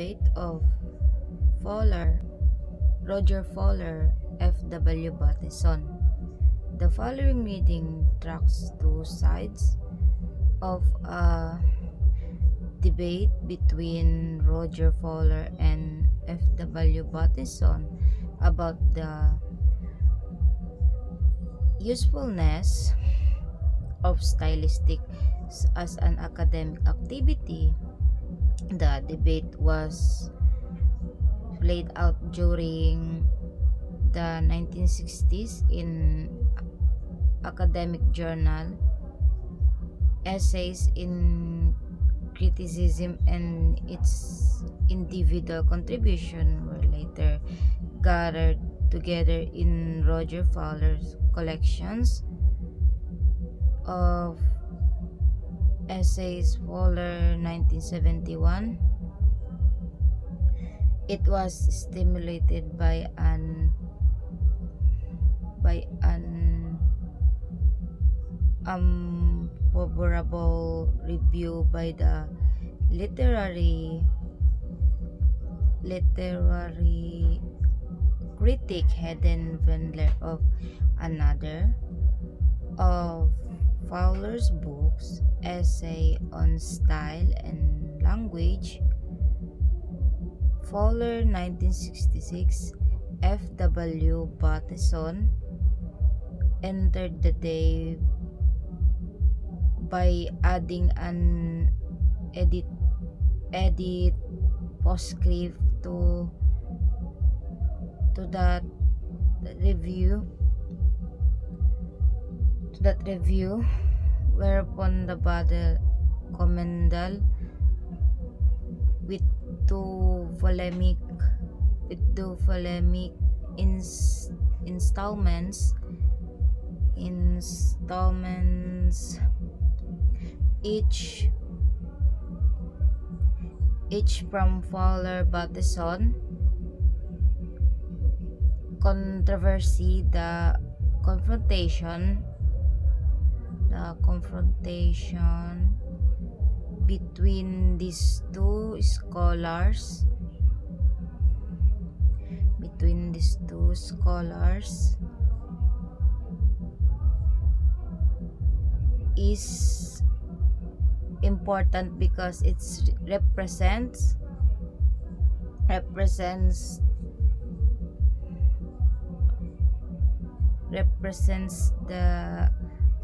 debate of Roger Fowler, F.W. Bateson. The following reading tracks two sides of a debate between Roger Fowler and F.W. Bateson about the usefulness of stylistics as an academic activity. The debate was played out during the 1960s in academic journal. Essays in criticism and its individual contribution were later gathered together in Roger Fowler's collections of essays, Fowler 1971. It was stimulated by an favorable review by the literary critic Hayden Wendler of another of Fowler's books, Essay on Style and Language, Fowler 1966. F.W. Bateson entered the day by adding an edit postscript to that review whereupon the battle commendal with two polemic installments each from Fowler Bateson. Controversy, the confrontation between these two scholars is important because it represents the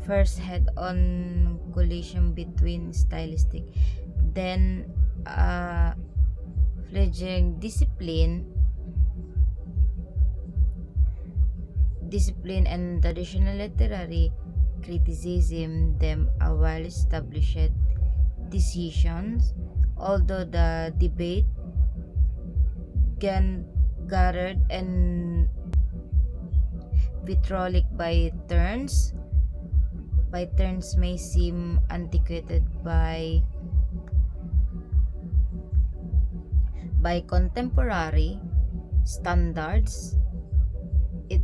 first head-on collision between stylistic, then fledgling discipline and traditional literary criticism, them a well-established decisions. Although the debate gathered and vitriolic by turns may seem antiquated by contemporary standards, it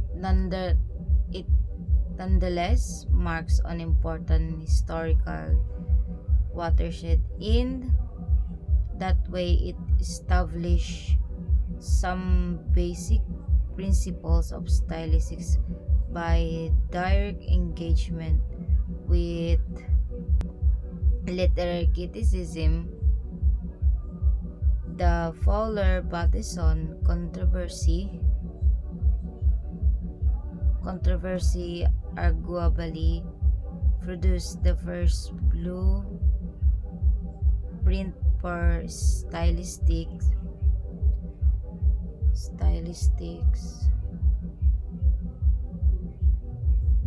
nonetheless marks an important historical watershed in that way it established some basic principles of stylistics by direct engagement with literary criticism. The Fowler-Bateson controversy arguably produced the first blueprint for stylistics.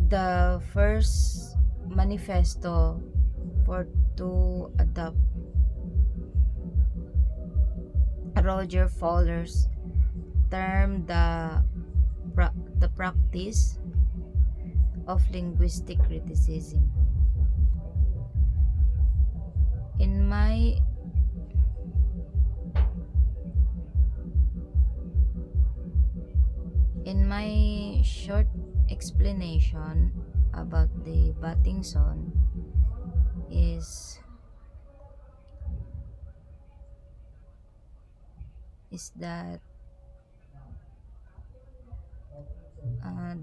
The first manifesto to adopt Roger Fowler's term the practice of linguistic criticism. In my short explanation about the Bateson is is that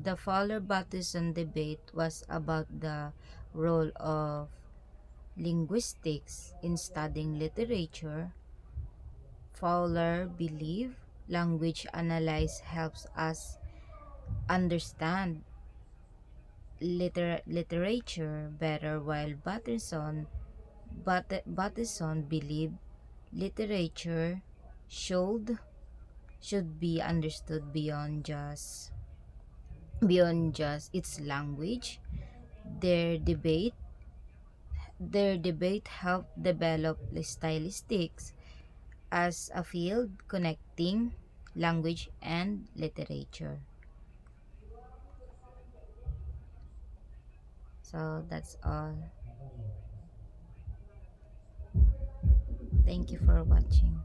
the Fowler-Bateson debate was about the role of linguistics in studying literature. Fowler believed language analysis helps us understand literature better, while Bateson believed literature should should be understood beyond just its language. Their debate their debate helped develop stylistics as a field connecting language and literature. So that's all. Thank you for watching.